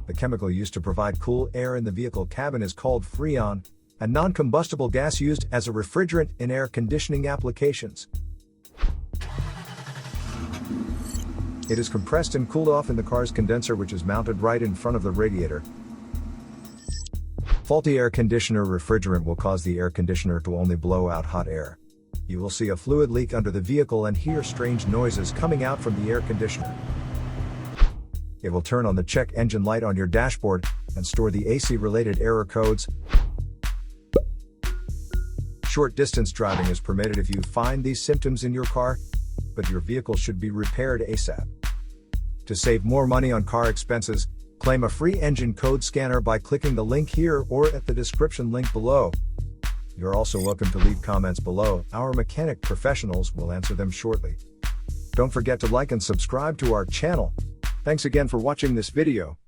The chemical used to provide cool air in the vehicle cabin is called Freon, a non-combustible gas used as a refrigerant in air conditioning applications. It is compressed and cooled off in the car's condenser, which is mounted right in front of the radiator. Faulty air conditioner refrigerant will cause the air conditioner to only blow out hot air. You will see a fluid leak under the vehicle and hear strange noises coming out from the air conditioner. It will turn on the check engine light on your dashboard and store the AC-related error codes. Short distance driving is permitted if you find these symptoms in your car, but your vehicle should be repaired ASAP. To save more money on car expenses, claim a free engine code scanner by clicking the link here or at the description link below. You're also welcome to leave comments below. Our mechanic professionals will answer them shortly. Don't forget to like and subscribe to our channel. Thanks again for watching this video.